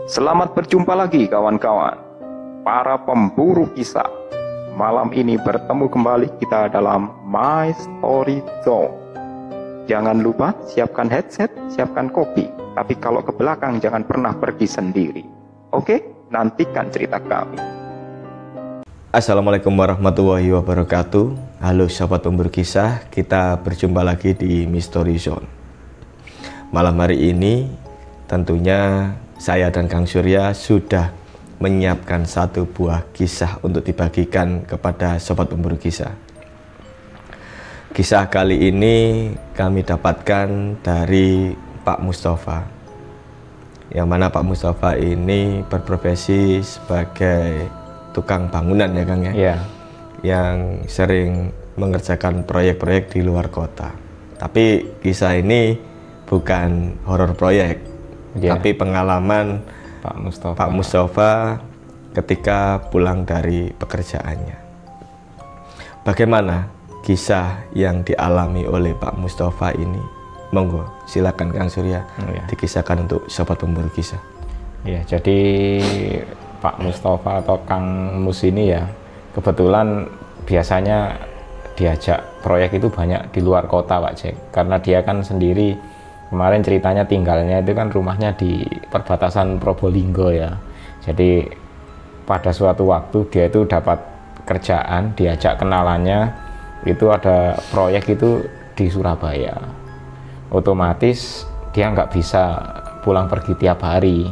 Selamat berjumpa lagi kawan-kawan, para pemburu kisah. Malam ini bertemu kembali kita dalam My Story Zone. Jangan lupa siapkan headset, siapkan kopi. Tapi kalau ke belakang jangan pernah pergi sendiri. Oke, nantikan cerita kami. Assalamualaikum warahmatullahi wabarakatuh. Halo sahabat pemburu kisah, kita berjumpa lagi di Mystery Zone. Malam hari ini tentunya saya dan Kang Surya sudah menyiapkan satu buah kisah untuk dibagikan kepada sobat pemburu kisah. Kisah kali ini kami dapatkan dari Pak Mustafa, yang mana Pak Mustafa ini berprofesi sebagai tukang bangunan ya Kang ya, yang sering mengerjakan proyek-proyek di luar kota. Tapi kisah ini bukan horor proyek, tapi pengalaman Pak Mustafa ketika pulang dari pekerjaannya. Bagaimana kisah yang dialami oleh Pak Mustafa ini? Monggo, silakan Kang Surya dikisahkan untuk sobat pemburu kisah. Ya, jadi Pak Mustafa atau Kang Mus ini ya kebetulan biasanya diajak proyek itu banyak di luar kota Pak Jack, karena dia kan sendiri kemarin ceritanya tinggalnya itu kan rumahnya di perbatasan Probolinggo ya. Jadi pada suatu waktu dia itu dapat kerjaan, diajak kenalannya itu ada proyek itu di Surabaya. Otomatis dia nggak bisa pulang pergi tiap hari.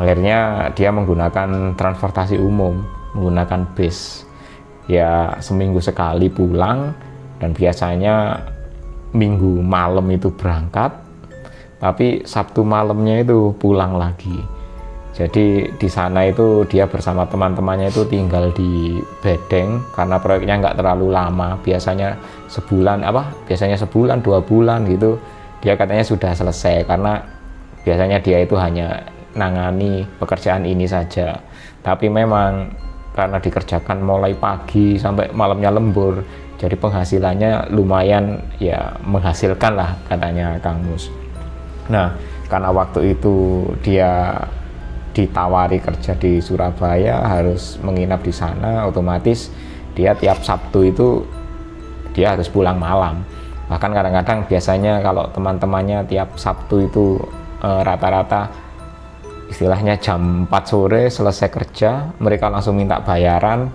Akhirnya dia menggunakan transportasi umum, menggunakan bis. Ya seminggu sekali pulang, dan biasanya minggu malam itu berangkat, tapi Sabtu malamnya itu pulang lagi. Jadi di sana itu dia bersama teman-temannya itu tinggal di bedeng, karena proyeknya nggak terlalu lama, biasanya sebulan 2 bulan gitu. Dia katanya sudah selesai, karena biasanya dia itu hanya nangani pekerjaan ini saja. Tapi memang karena dikerjakan mulai pagi sampai malamnya lembur, jadi penghasilannya lumayan ya, menghasilkan lah katanya Kang Mus. Nah, karena waktu itu dia ditawari kerja di Surabaya, harus menginap di sana, otomatis dia tiap Sabtu itu dia harus pulang malam. Bahkan kadang-kadang biasanya kalau teman-temannya tiap Sabtu itu rata-rata istilahnya jam 4 sore selesai kerja, mereka langsung minta bayaran.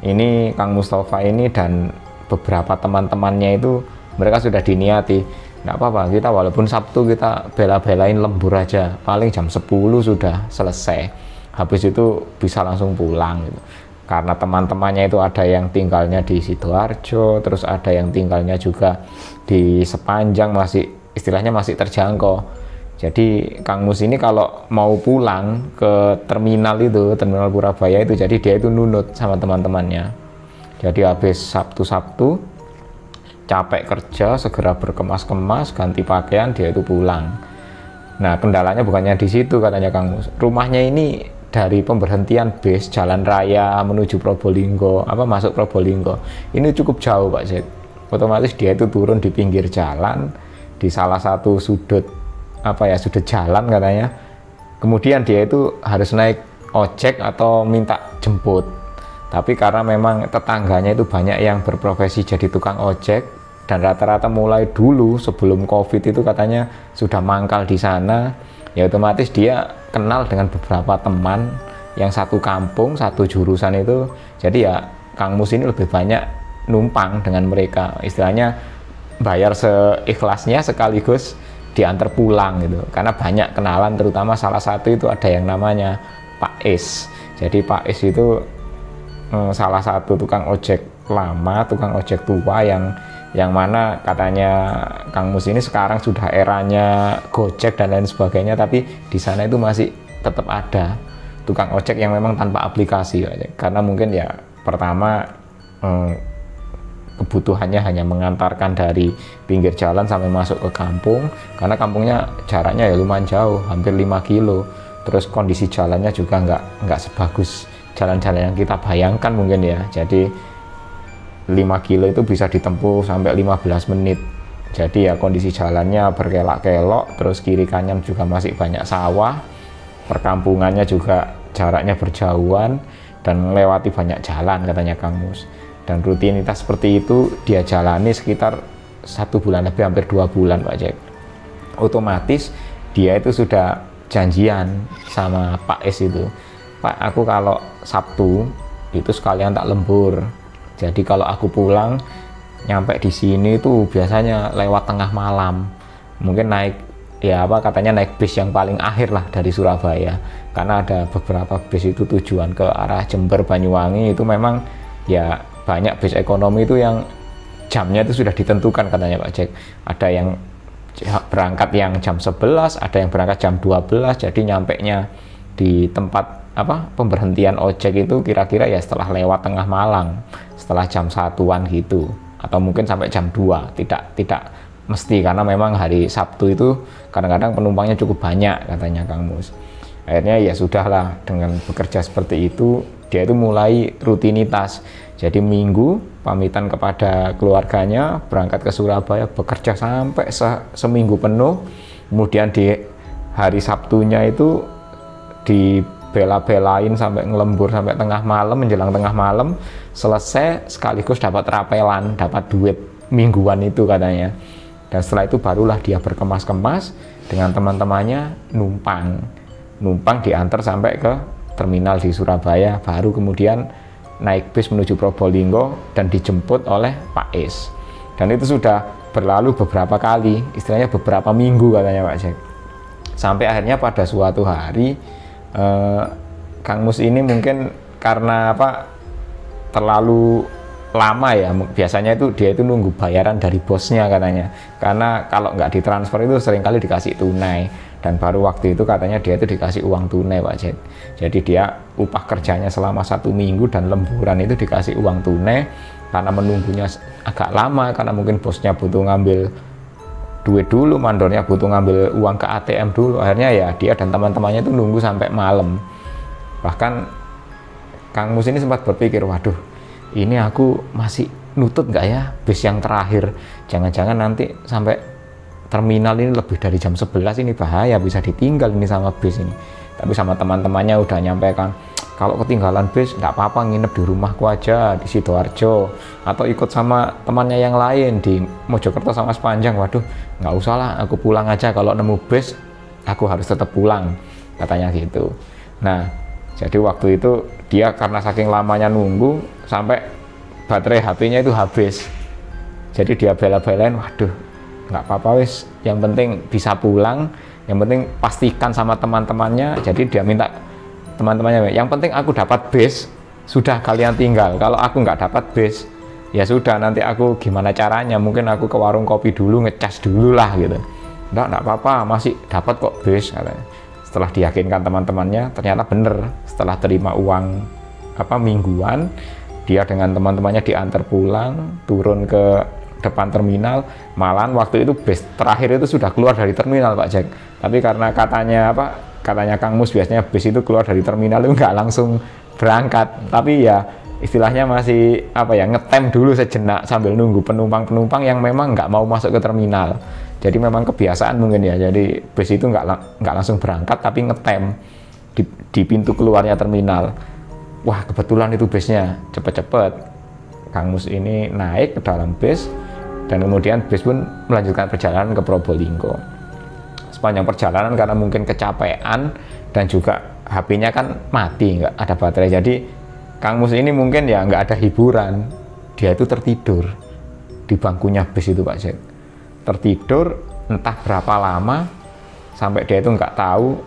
Ini Kang Mustafa ini dan beberapa teman-temannya itu mereka sudah diniati, nggak apa-apa, kita walaupun Sabtu kita bela-belain lembur aja, paling jam 10 sudah selesai, habis itu bisa langsung pulang gitu. Karena teman-temannya itu ada yang tinggalnya di Sidoarjo, terus ada yang tinggalnya juga di Sepanjang, masih istilahnya masih terjangkau. Jadi Kang Mus ini kalau mau pulang ke terminal itu, terminal Purabaya itu, jadi dia itu nunut sama teman-temannya. Jadi habis Sabtu capek kerja, segera berkemas-kemas, ganti pakaian, dia itu pulang. Nah, kendalanya bukannya di situ katanya Kang Mus. Rumahnya ini dari pemberhentian bis jalan raya menuju Probolinggo, masuk Probolinggo, ini cukup jauh Pak Jack. Otomatis dia itu turun di pinggir jalan, di salah satu sudut sudut jalan katanya. Kemudian dia itu harus naik ojek atau minta jemput. Tapi karena memang tetangganya itu banyak yang berprofesi jadi tukang ojek, dan rata-rata mulai dulu sebelum COVID itu katanya sudah mangkal di sana, ya otomatis dia kenal dengan beberapa teman yang satu kampung, satu jurusan itu. Jadi ya Kang Mus ini lebih banyak numpang dengan mereka, istilahnya bayar seikhlasnya sekaligus diantar pulang gitu, karena banyak kenalan, terutama salah satu itu ada yang namanya Pak Is. Jadi Pak Is itu salah satu tukang ojek lama, tukang ojek tua yang mana katanya Kang Mus ini sekarang sudah eranya Gojek dan lain sebagainya, tapi di sana itu masih tetap ada tukang ojek yang memang tanpa aplikasi, karena mungkin ya pertama kebutuhannya hanya mengantarkan dari pinggir jalan sampai masuk ke kampung, karena kampungnya jaraknya ya lumayan jauh, hampir 5 kilo. Terus kondisi jalannya juga nggak sebagus jalan-jalan yang kita bayangkan mungkin ya. Jadi 5 kilo itu bisa ditempuh sampai 15 menit. Jadi ya kondisi jalannya berkelak-kelok, terus kiri kanan juga masih banyak sawah. perkampungannya juga jaraknya berjauhan dan melewati banyak jalan katanya Kang Mus. Dan rutinitas seperti itu dia jalani sekitar 1 bulan lebih, hampir 2 bulan Pak Jack. Otomatis dia itu sudah janjian sama Pak S itu, Pak, aku kalau Sabtu itu sekalian tak lembur. Jadi kalau aku pulang nyampe di sini tuh biasanya lewat tengah malam. Mungkin naik katanya naik bis yang paling akhir lah dari Surabaya. Karena ada beberapa bis itu tujuan ke arah Jember, Banyuwangi, itu memang ya banyak bis ekonomi itu yang jamnya itu sudah ditentukan katanya Pak Jack. Ada yang berangkat yang jam 11, ada yang berangkat jam 12, jadi nyampenya di tempat pemberhentian ojek itu kira-kira ya setelah lewat tengah malam, setelah jam 1-an gitu, atau mungkin sampai jam 2, tidak mesti, karena memang hari Sabtu itu kadang-kadang penumpangnya cukup banyak katanya Kang Mus. Akhirnya ya sudahlah, dengan bekerja seperti itu dia itu mulai rutinitas. Jadi Minggu pamitan kepada keluarganya, berangkat ke Surabaya, bekerja sampai seminggu penuh. Kemudian di hari Sabtunya itu dibela-belain sampai ngelembur sampai tengah malam, menjelang tengah malam, selesai sekaligus dapat rapelan, dapat duit mingguan itu katanya. Dan setelah itu barulah dia berkemas-kemas dengan teman-temannya numpang diantar sampai ke terminal di Surabaya, baru kemudian naik bis menuju Probolinggo dan dijemput oleh Pak S. Dan itu sudah berlalu beberapa kali, istilahnya beberapa minggu katanya Pak Jack. Sampai akhirnya pada suatu hari Kang Mus ini mungkin karena terlalu lama ya, biasanya itu dia itu nunggu bayaran dari bosnya katanya, karena kalau nggak ditransfer itu seringkali dikasih tunai, dan baru waktu itu katanya dia itu dikasih uang tunai Pak Jack. Jadi dia upah kerjanya selama 1 minggu dan lemburan itu dikasih uang tunai, karena menunggunya agak lama, karena mungkin bosnya butuh ngambil duit dulu, mandornya butuh ngambil uang ke ATM dulu. Akhirnya ya dia dan teman-temannya itu nunggu sampai malam. Bahkan Kang Mus ini sempat berpikir, waduh, ini aku masih nutut nggak ya bis yang terakhir, jangan-jangan nanti sampai terminal ini lebih dari jam 11, ini bahaya, bisa ditinggal ini sama bis ini. Tapi sama teman-temannya udah nyampaikan, kalau ketinggalan bis nggak apa-apa, nginep di rumahku aja di Sidoarjo, atau ikut sama temannya yang lain di Mojokerto sama Sepanjang. Waduh, nggak usah lah, aku pulang aja, kalau nemu bis aku harus tetap pulang katanya gitu. Nah, jadi waktu itu dia karena saking lamanya nunggu sampai baterai HP-nya itu habis. Jadi dia bela-belain, waduh, nggak apa-apa wis, yang penting bisa pulang, yang penting pastikan sama teman-temannya. Jadi dia minta teman-temannya, yang penting aku dapat bis, sudah kalian tinggal. Kalau aku nggak dapat bis, ya sudah, nanti aku gimana caranya, mungkin aku ke warung kopi dulu, ngecas dulu lah gitu. Nggak apa-apa, masih dapat kok bis katanya. Setelah diyakinkan teman-temannya, ternyata bener, setelah terima uang mingguan, dia dengan teman-temannya diantar pulang, turun ke depan terminal. Malahan waktu itu bis terakhir itu sudah keluar dari terminal Pak Jack. Tapi karena katanya Kang Mus, biasanya bis itu keluar dari terminal itu nggak langsung berangkat, tapi ya istilahnya masih ngetem dulu sejenak sambil nunggu penumpang-penumpang yang memang nggak mau masuk ke terminal. Jadi memang kebiasaan mungkin ya, jadi bis itu nggak langsung berangkat tapi ngetem di pintu keluarnya terminal. Wah, kebetulan itu bisnya cepet-cepet. Kang Mus ini naik ke dalam bis dan kemudian bis pun melanjutkan perjalanan ke Probolinggo. Sepanjang perjalanan karena mungkin kecapean dan juga HP-nya kan mati, nggak ada baterai, jadi Kang Mus ini mungkin ya nggak ada hiburan, dia itu tertidur di bangkunya bis itu Pak Jack. Tertidur entah berapa lama sampai dia itu nggak tahu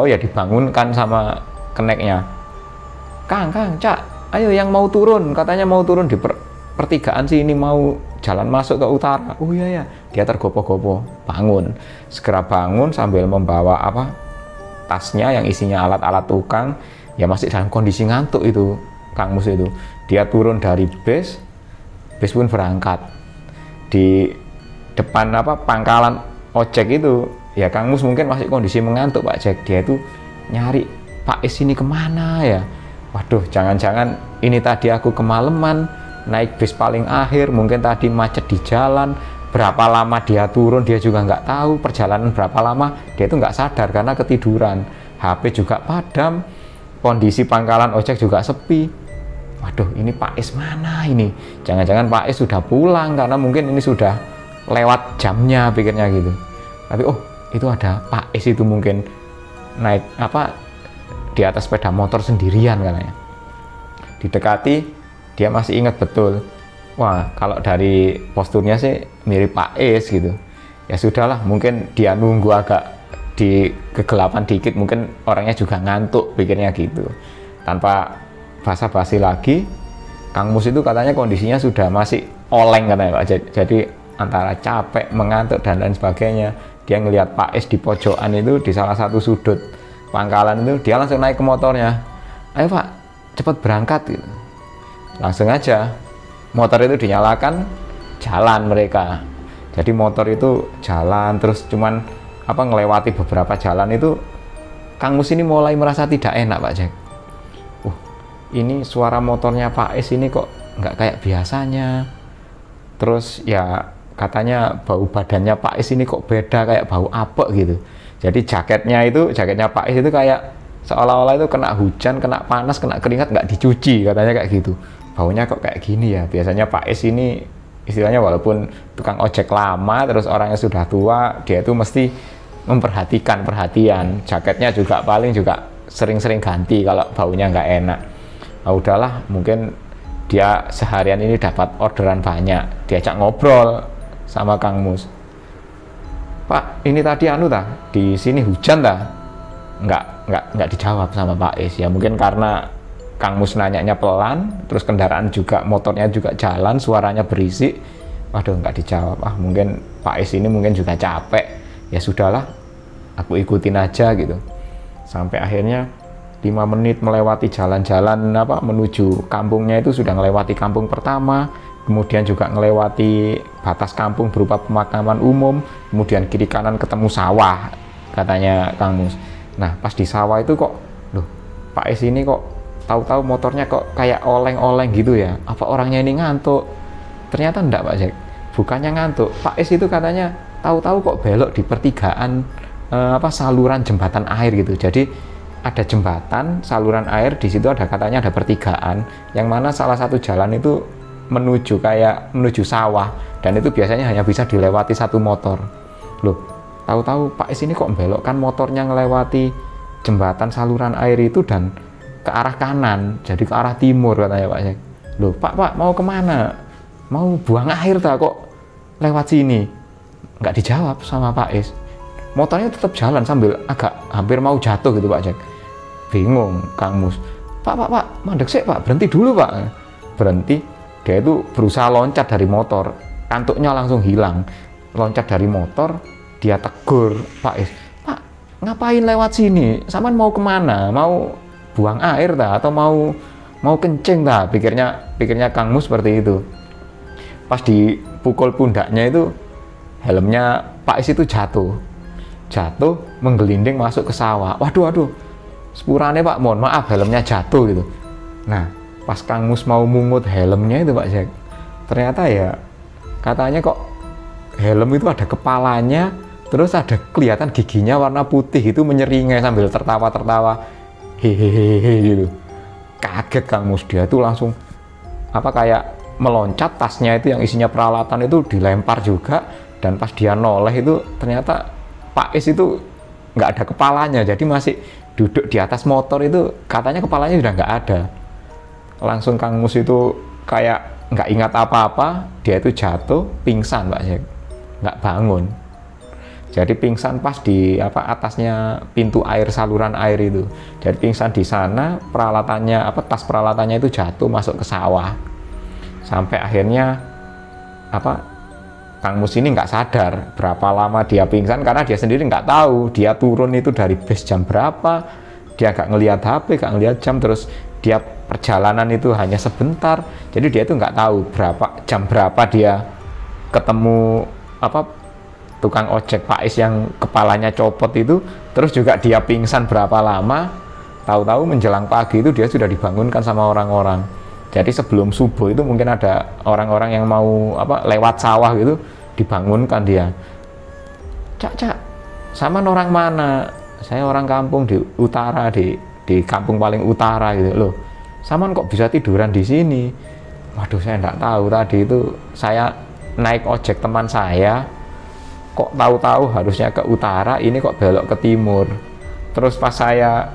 ya dibangunkan sama keneknya. Kang, Cak, ayo yang mau turun, katanya mau turun di pertigaan sini, mau jalan masuk ke utara. Oh iya ya, dia tergopoh-gopoh, bangun, segera bangun sambil membawa tasnya yang isinya alat-alat tukang. Ya masih dalam kondisi ngantuk itu Kang Mus itu. Dia turun dari bis pun berangkat. Di depan pangkalan ojek itu ya Kang Mus mungkin masih kondisi mengantuk Pak Jack. Dia itu nyari, Pak S ini kemana ya, waduh, jangan-jangan ini tadi aku kemalaman naik bis paling akhir, mungkin tadi macet di jalan, berapa lama dia turun dia juga nggak tahu, perjalanan berapa lama dia itu nggak sadar karena ketiduran. HP juga padam, kondisi pangkalan ojek juga sepi. Waduh, ini Pak Is mana ini? Jangan-jangan Pak Is sudah pulang karena mungkin ini sudah lewat jamnya, pikirnya gitu. Tapi oh, itu ada Pak Is itu mungkin naik di atas sepeda motor sendirian katanya. Didekati, dia masih ingat betul. Wah, kalau dari posturnya sih mirip Pak Is gitu. Ya sudahlah, mungkin dia nunggu agak di kegelapan dikit, mungkin orangnya juga ngantuk, pikirnya gitu. Tanpa basa-basi lagi, Kang Mus itu katanya kondisinya sudah masih oleng katanya Pak. Jadi antara capek, mengantuk dan lain sebagainya. Dia ngelihat Pak Is di pojokan itu, di salah satu sudut pangkalan itu, dia langsung naik ke motornya. Ayo Pak, cepat berangkat gitu. Langsung aja motor itu dinyalakan, jalan mereka. Jadi motor itu jalan terus, cuman ngelewati beberapa jalan itu Kang Mus ini mulai merasa tidak enak Pak Jack. Ini suara motornya Pak Is ini kok nggak kayak biasanya. Terus ya katanya bau badannya Pak Is ini kok beda, kayak bau apek gitu. Jadi jaketnya Pak Is itu kayak seolah-olah itu kena hujan, kena panas, kena keringat, nggak dicuci katanya kayak gitu. Baunya kok kayak gini ya. Biasanya Pak Is ini istilahnya walaupun tukang ojek lama, terus orangnya sudah tua, dia itu mesti perhatian. Jaketnya juga paling juga sering-sering ganti kalau baunya nggak enak. Nah, udahlah, mungkin dia seharian ini dapat orderan banyak, diajak ngobrol sama Kang Mus. Pak, ini tadi di sini hujan dah? Nggak dijawab sama Pak Is. Ya mungkin karena Kang Mus nanyanya pelan, terus kendaraan juga, motornya juga jalan, suaranya berisik. Waduh, nggak dijawab. Mungkin Pak Is ini mungkin juga capek. Ya sudahlah, aku ikutin aja gitu. Sampai akhirnya 5 menit melewati jalan-jalan menuju kampungnya itu sudah melewati kampung pertama, kemudian juga melewati batas kampung berupa pemakaman umum, kemudian kiri kanan ketemu sawah katanya Kang Mus. Nah pas di sawah itu kok, loh Pak Is ini kok tahu-tahu motornya kok kayak oleng-oleng gitu ya, apa orangnya ini ngantuk? Ternyata enggak Pak Jack, bukannya ngantuk. Pak Is itu katanya tahu-tahu kok belok di pertigaan saluran jembatan air gitu. Jadi ada jembatan, saluran air, di situ katanya ada pertigaan, yang mana salah satu jalan itu menuju sawah, dan itu biasanya hanya bisa dilewati satu motor. Loh, tahu-tahu Pak Is ini kok belokkan motornya ngelewati jembatan saluran air itu dan ke arah kanan, jadi ke arah timur katanya Pak Jack. Loh, Pak mau kemana? Mau buang air kok lewat sini? Nggak dijawab sama Pak Is. Motornya tetap jalan sambil agak hampir mau jatuh gitu Pak Jack. Bingung Kang Mus. Pak, mandek sih Pak, berhenti dulu Pak. Berhenti, dia itu berusaha loncat dari motor, kantuknya langsung hilang. Loncat dari motor, dia tegur Pak Is. Pak, ngapain lewat sini? Saman mau kemana? Mau buang air atau mau kencing Pikirnya Kang Mus seperti itu. Pas dipukul pundaknya itu, helmnya Pak Is itu jatuh, menggelinding masuk ke sawah. Waduh, sepurane Pak, mohon maaf, helmnya jatuh gitu. Nah, pas Kang Mus mau mungut helmnya itu Pak Jack, ternyata ya katanya kok helm itu ada kepalanya, terus ada kelihatan giginya warna putih itu menyeringai sambil tertawa hehehe gitu. Kaget Kang Mus, dia tuh langsung kayak meloncat, tasnya itu yang isinya peralatan itu dilempar juga, dan pas dia noleh itu ternyata Pak Is itu nggak ada kepalanya, jadi masih duduk di atas motor itu, katanya kepalanya sudah nggak ada. Langsung Kang Mus itu kayak nggak ingat apa-apa, dia itu jatuh, pingsan Pak Jack, nggak bangun. Jadi pingsan pas di atasnya pintu air, saluran air itu. Jadi pingsan di sana, tas peralatannya itu jatuh masuk ke sawah. Sampai akhirnya Kang Mus ini nggak sadar berapa lama dia pingsan, karena dia sendiri nggak tahu dia turun itu dari bus jam berapa, dia nggak ngelihat HP, nggak ngelihat jam, terus dia perjalanan itu hanya sebentar, jadi dia itu nggak tahu jam berapa dia ketemu tukang ojek Pak Is yang kepalanya copot itu, terus juga dia pingsan berapa lama. Tahu-tahu menjelang pagi itu dia sudah dibangunkan sama orang-orang. Jadi sebelum subuh itu mungkin ada orang-orang yang mau lewat sawah gitu, dibangunkan dia. Cak, sama orang mana? saya orang kampung di utara, di kampung paling utara gitu loh. Saman kok bisa tiduran di sini? Waduh, saya enggak tahu. Tadi itu saya naik ojek teman saya, kok tahu-tahu harusnya ke utara, ini kok belok ke timur. Terus pas saya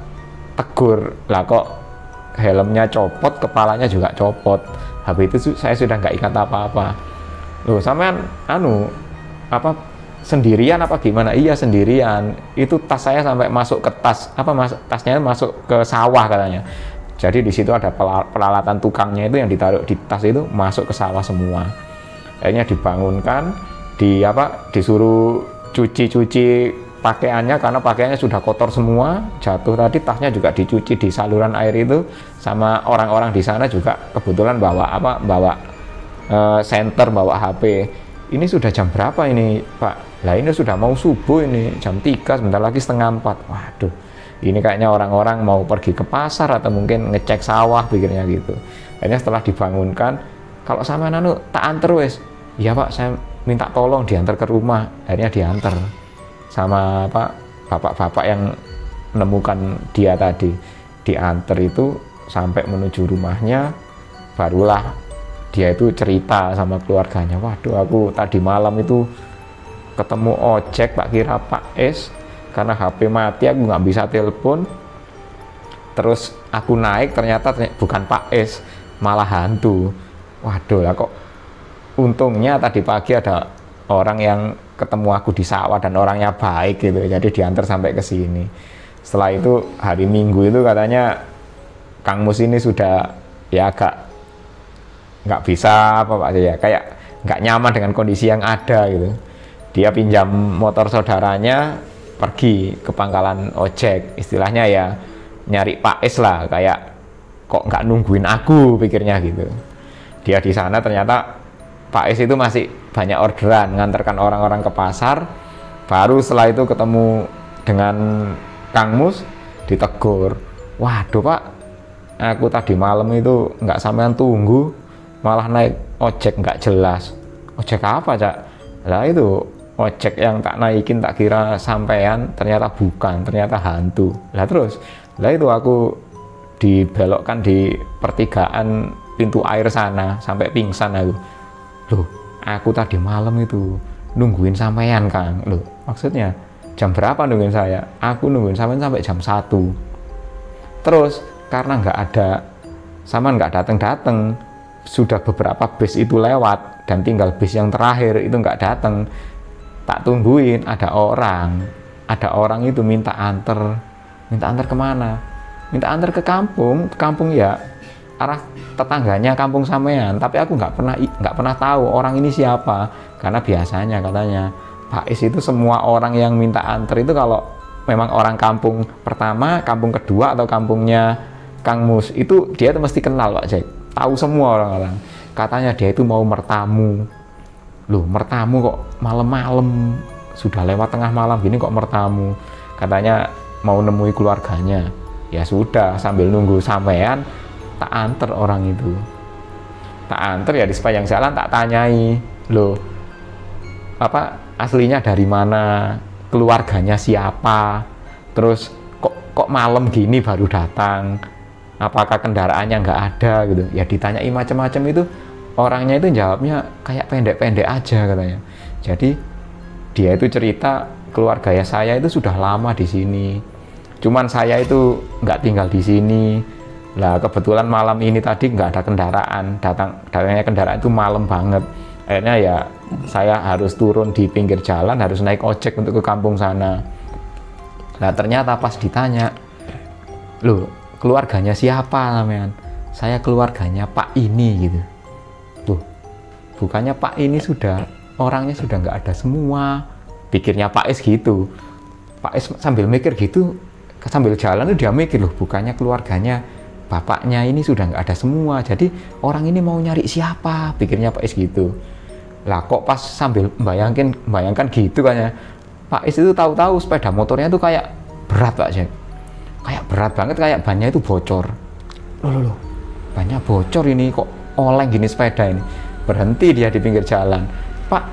tegur, lah kok helmnya copot, kepalanya juga copot. Habis itu saya sudah nggak ingat apa-apa. Loh, sampean sendirian apa gimana? Iya, sendirian. Itu tas saya sampai masuk ke tasnya masuk ke sawah katanya. Jadi di situ ada peralatan tukangnya itu yang ditaruh di tas itu masuk ke sawah semua. Akhirnya dibangunkan, disuruh cuci pakaiannya karena pakaiannya sudah kotor semua, jatuh tadi. Tasnya juga dicuci di saluran air itu, sama orang-orang di sana juga kebetulan bawa senter, bawa HP. Ini sudah jam berapa ini, Pak? Lah ini sudah mau subuh, ini jam 3, sebentar lagi 3:30. Waduh, ini kayaknya orang-orang mau pergi ke pasar atau mungkin ngecek sawah, pikirnya gitu. Akhirnya setelah dibangunkan, kalau sama tak anter wes. Iya Pak, saya minta tolong diantar ke rumah. Akhirnya diantar sama bapak-bapak yang menemukan dia tadi. Diantar itu sampai menuju rumahnya, barulah dia itu cerita sama keluarganya, waduh, aku tadi malam itu ketemu ojek, tak kira Pak S, karena HP mati aku nggak bisa telepon. Terus aku naik, ternyata bukan Pak S, malah hantu. Waduh, lah kok untungnya tadi pagi ada orang yang ketemu aku di sawah dan orangnya baik gitu, jadi diantar sampai ke sini. Setelah itu hari Minggu itu katanya Kang Mus ini sudah ya agak nggak bisa kayak nggak nyaman dengan kondisi yang ada gitu. Dia pinjam motor saudaranya, pergi ke pangkalan ojek, istilahnya ya nyari Pak S lah, kayak kok nggak nungguin aku, pikirnya gitu. Dia di sana ternyata Pak S itu masih banyak orderan, ngantarkan orang-orang ke pasar. Baru setelah itu ketemu dengan Kang Mus, ditegur, waduh Pak, aku tadi malam itu nggak sampean tunggu, malah naik ojek nggak jelas. Ojek apa, Cak? Lah itu ojek yang tak naikin, tak kira sampean, ternyata bukan, ternyata hantu. Lah terus, lah itu aku dibelokkan di pertigaan pintu air sana sampai pingsan aku. Loh, aku tadi malam itu nungguin sampean, Kang. Loh, maksudnya jam berapa nungguin saya? Aku nungguin sampean sampai jam 1. Terus karena nggak ada, sama nggak datang-datang, sudah beberapa bis itu lewat dan tinggal bis yang terakhir itu nggak datang. Tak tungguin, ada orang itu minta antar kemana? Minta antar ke kampung ya, arah tetangganya kampung sampean. Tapi aku nggak pernah tahu orang ini siapa, karena biasanya katanya Pak Is itu semua orang yang minta antar itu kalau memang orang kampung pertama, kampung kedua atau kampungnya Kang Mus itu dia itu mesti kenal Pak Jack. Tahu semua orang-orang. Katanya dia itu mau mertamu. Loh, mertamu kok malam-malam, sudah lewat tengah malam gini kok mertamu. Katanya mau nemui keluarganya. Ya sudah, sambil nunggu sampean, tak anter orang itu. Tak anter ya di sepanjang jalan tak tanyai, loh, aslinya dari mana, keluarganya siapa, terus kok malam gini baru datang, apakah kendaraannya nggak ada gitu. Ya ditanyai macam-macam itu, orangnya itu jawabnya kayak pendek-pendek aja katanya. Jadi dia itu cerita, keluarga saya itu sudah lama di sini, cuman saya itu nggak tinggal di sini. Lah kebetulan malam ini tadi nggak ada kendaraan, datangnya kendaraan itu malam banget. Akhirnya ya saya harus turun di pinggir jalan, harus naik ojek untuk ke kampung sana. Nah ternyata pas ditanya, loh keluarganya siapa namanya? Saya keluarganya Pak ini gitu. Loh, bukannya Pak ini orangnya sudah nggak ada semua, pikirnya Pak Es gitu. Pak Es sambil mikir gitu, sambil jalan tuh dia mikir, loh bukannya keluarganya bapaknya ini sudah nggak ada semua, jadi orang ini mau nyari siapa, pikirnya Pak Es gitu. Lah kok pas sambil bayangkan gitu kayaknya, Pak Es itu tahu-tahu sepeda motornya itu kayak berat Pak Jack, kayak berat banget, kayak bannya itu bocor. Loh, bannya bocor ini kok oleng gini sepeda ini. Berhenti dia di pinggir jalan, Pak,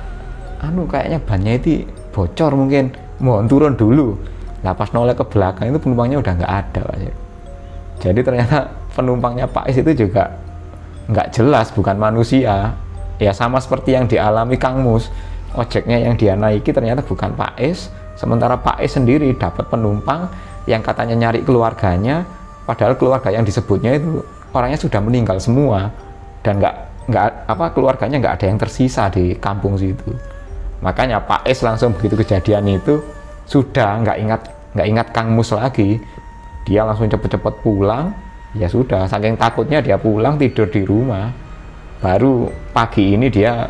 kayaknya bannya itu bocor, mungkin mohon turun dulu. Lah pas noleh ke belakang itu penumpangnya udah nggak ada Pak Jack. Jadi ternyata penumpangnya Pak Is itu juga nggak jelas, bukan manusia. Ya sama seperti yang dialami Kang Mus, ojeknya yang dia naiki ternyata bukan Pak Is, sementara Pak Is sendiri dapat penumpang yang katanya nyari keluarganya, padahal keluarga yang disebutnya itu orangnya sudah meninggal semua, dan keluarganya nggak ada yang tersisa di kampung situ. Makanya Pak Is langsung begitu kejadian itu sudah nggak ingat Kang Mus lagi, dia langsung cepet-cepet pulang. Ya sudah, saking takutnya dia pulang tidur di rumah. Baru pagi ini dia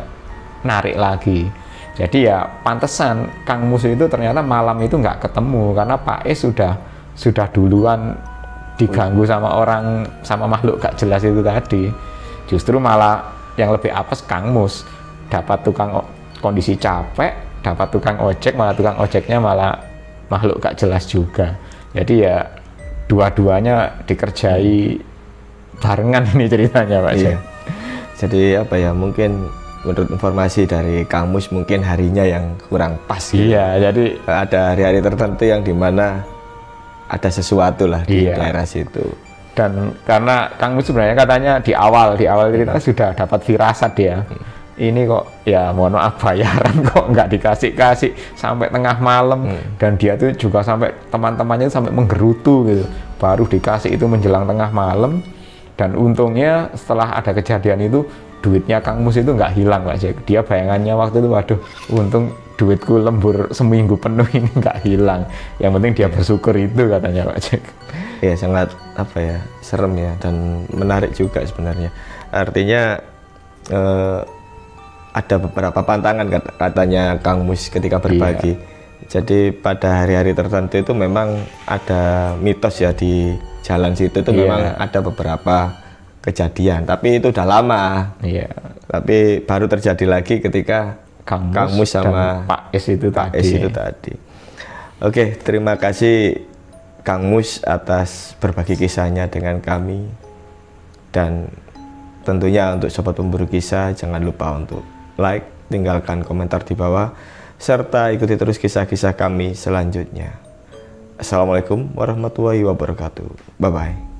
narik lagi. Jadi ya pantesan Kang Mus itu ternyata malam itu nggak ketemu karena Pak Is sudah duluan diganggu sama makhluk gak jelas itu tadi. Justru malah yang lebih apes Kang Mus, dapat tukang kondisi capek, dapat tukang ojek, malah tukang ojeknya malah makhluk gak jelas juga. Jadi ya dua-duanya dikerjai barengan ini ceritanya Pak. Iya. Jadi apa ya, mungkin menurut informasi dari Kang Mus mungkin harinya yang kurang pas gitu. Iya, jadi ada hari-hari tertentu yang dimana ada sesuatu lah di daerah situ. Dan karena Kang Mus sebenarnya katanya di awal cerita sudah dapat firasat dia. Ini kok ya mohon maaf bayaran kok nggak dikasih sampai tengah malam, dan dia tuh juga sampai teman-temannya sampai menggerutu gitu, baru dikasih itu menjelang tengah malam. Dan untungnya setelah ada kejadian itu duitnya Kang Mus itu nggak hilang Pak Jack. Dia bayangannya waktu itu, waduh untung duitku lembur seminggu penuh ini nggak hilang. Yang penting dia bersyukur itu katanya Pak Jack. Ya sangat apa ya, serem ya, dan menarik juga sebenarnya. Artinya ada beberapa pantangan katanya Kang Mus ketika berbagi. Jadi pada hari-hari tertentu itu memang ada mitos ya, di jalan situ itu memang ada beberapa kejadian, tapi itu udah lama. Tapi baru terjadi lagi ketika Kang Mus sama Pak Is itu tadi. Oke, terima kasih Kang Mus atas berbagi kisahnya dengan kami. Dan tentunya untuk Sobat Pemburu Kisah, jangan lupa untuk like, tinggalkan komentar di bawah, serta ikuti terus kisah-kisah kami selanjutnya. Assalamualaikum warahmatullahi wabarakatuh. Bye-bye.